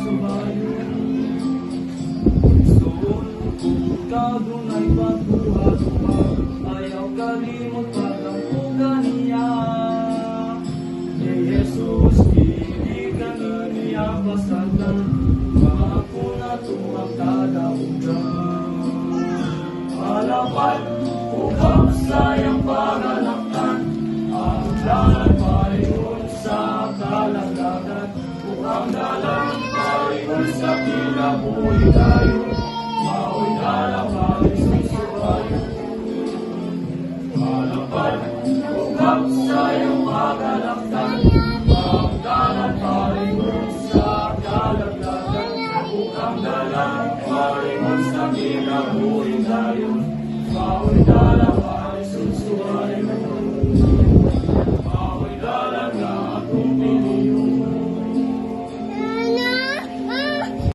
subayo. Soon, ikaw doon ay pagbuha-buha, ayaw kalimot patampugan niya. Ni Jesus, hindi ka niya pasagdan, ako na tuwag kadaugan. Malapad, ukap sayang pagalaktan, ang dalan paringon sa kalagagan. Ukap dalan paringon sa kinabuhi tayo, mao'y dalang paringon sa bayo. Malapad, ukap sayang pagalaktan, ang dalan paringon sa kalagagan. Ukap dalan paringon sa kinabuhi tayo, mao'y dalang